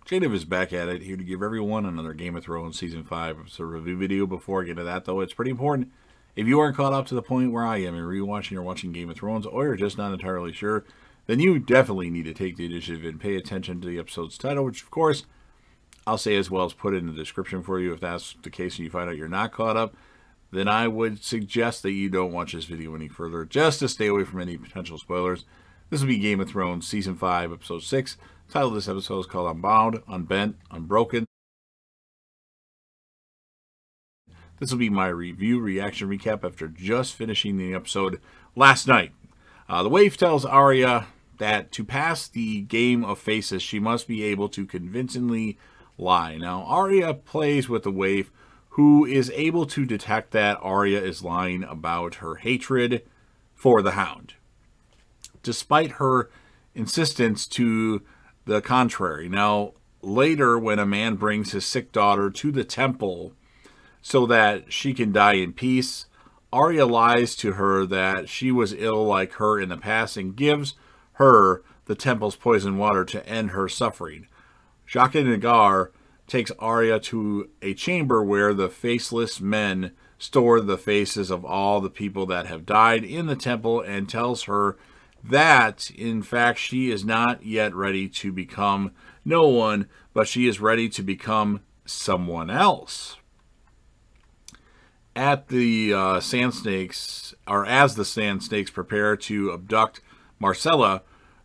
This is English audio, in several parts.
Jacob is back at it, here to give everyone another Game of Thrones Season 5 episode review video. Before I get to that, though, it's pretty important. If you aren't caught up to the point where I am in rewatching or watching Game of Thrones, or you're just not entirely sure, then you definitely need to take the initiative and pay attention to the episode's title, which, of course, I'll say as well as put it in the description for you. If that's the case and you find out you're not caught up, then I would suggest that you don't watch this video any further, just to stay away from any potential spoilers. This will be Game of Thrones Season 5, Episode 6. The title of this episode is called Unbowed, Unbent, Unbroken. This will be my review, reaction, recap after just finishing the episode last night. The Waif tells Arya that to pass the game of faces, she must be able to convincingly lie. Now, Arya plays with the Waif, who is able to detect that Arya is lying about her hatred for the Hound, despite her insistence to the contrary. Now, later, when a man brings his sick daughter to the temple so that she can die in peace, Arya lies to her that she was ill like her in the past and gives her the temple's poison water to end her suffering. Jaqen Nagar takes Arya to a chamber where the faceless men store the faces of all the people that have died in the temple and tells her that, in fact, she is not yet ready to become no one, but she is ready to become someone else. At the Sand Snakes, or as the Sand Snakes prepare to abduct Marcella,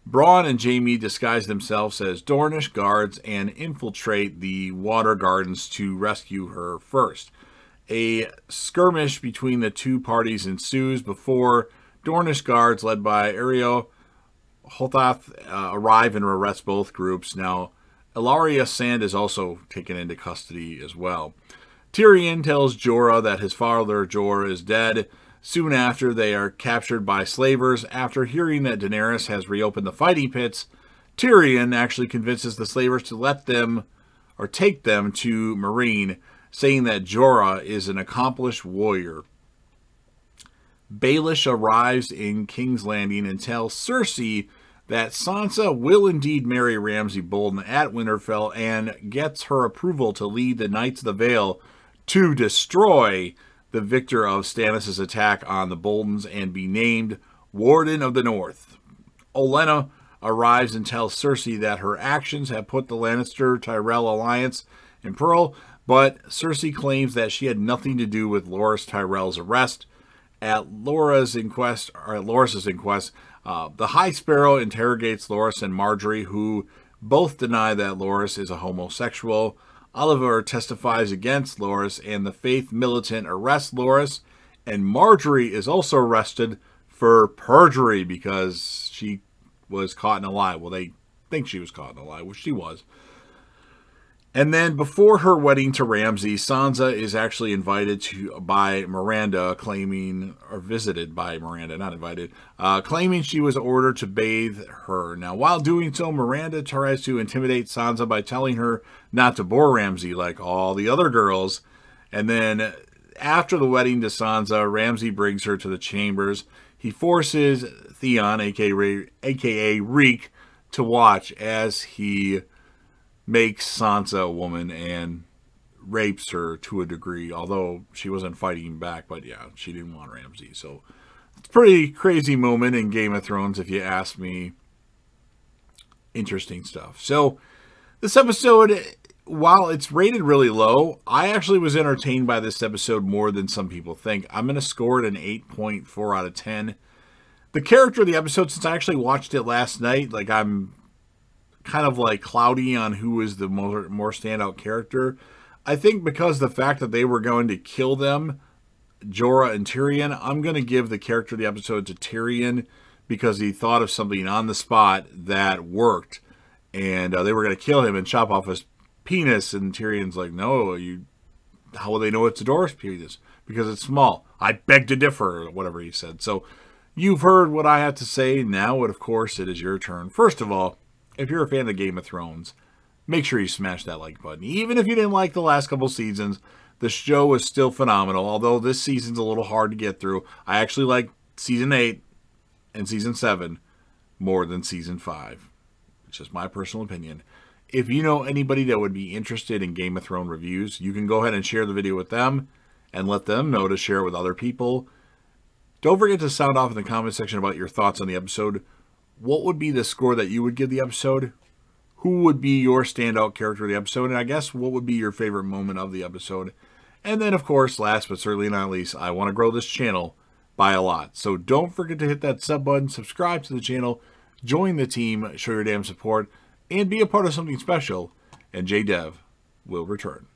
Bronn and Jaime disguise themselves as Dornish guards and infiltrate the water gardens to rescue her first. A skirmish between the two parties ensues before Dornish guards led by Ariel Hothath arrive and arrest both groups. Now, Ellaria Sand is also taken into custody as well. Tyrion tells Jorah that his father Jorah is dead. Soon after, they are captured by slavers. After hearing that Daenerys has reopened the fighting pits, Tyrion actually convinces the slavers to let them, or take them to Meereen, saying that Jorah is an accomplished warrior. Baelish arrives in King's Landing and tells Cersei that Sansa will indeed marry Ramsay Bolton at Winterfell and gets her approval to lead the Knights of the Vale to destroy the victor of Stannis' attack on the Boltons and be named Warden of the North. Olenna arrives and tells Cersei that her actions have put the Lannister-Tyrell alliance in peril, but Cersei claims that she had nothing to do with Loras Tyrell's arrest. At Loras' inquest, the High Sparrow interrogates Loras and Margaery, who both deny that Loras is a homosexual. Oliver testifies against Loras, and the Faith Militant arrests Loras, and Margaery is also arrested for perjury because she was caught in a lie. Well, they think she was caught in a lie, which she was. And then before her wedding to Ramsay, Sansa is actually invited by Miranda, visited by Miranda, not invited, claiming she was ordered to bathe her. Now, while doing so, Miranda tries to intimidate Sansa by telling her not to bore Ramsay like all the other girls. And then after the wedding to Sansa, Ramsay brings her to the chambers. He forces Theon, aka Reek, to watch as he makes Sansa a woman and rapes her to a degree, although she wasn't fighting back. But yeah, she didn't want Ramsay. So it's a pretty crazy moment in Game of Thrones, if you ask me. Interesting stuff. So this episode, while it's rated really low, I actually was entertained by this episode more than some people think. I'm going to score it an 8.4 out of 10. The character of the episode, since I actually watched it last night, like I'm kind of like cloudy on who is the more standout character. I think because the fact that they were going to kill them, Jorah and Tyrion, I'm going to give the character of the episode to Tyrion because he thought of something on the spot that worked, and they were going to kill him and chop off his penis, and Tyrion's like, no, how will they know it's a dwarf's penis? Because it's small. I beg to differ, or whatever he said. So you've heard what I have to say. Now, of course, it is your turn. First of all, if you're a fan of Game of Thrones, make sure you smash that like button. Even if you didn't like the last couple seasons, the show is still phenomenal. Although this season's a little hard to get through. I actually like Season 8 and Season 7 more than Season 5. It's just my personal opinion. If you know anybody that would be interested in Game of Thrones reviews, you can go ahead and share the video with them and let them know to share it with other people. Don't forget to sound off in the comment section about your thoughts on the episode. What would be the score that you would give the episode? Who would be your standout character of the episode? And I guess what would be your favorite moment of the episode? And then, of course, last but certainly not least, I want to grow this channel by a lot. So don't forget to hit that sub button, subscribe to the channel, join the team, show your damn support, and be a part of something special. And JDev will return.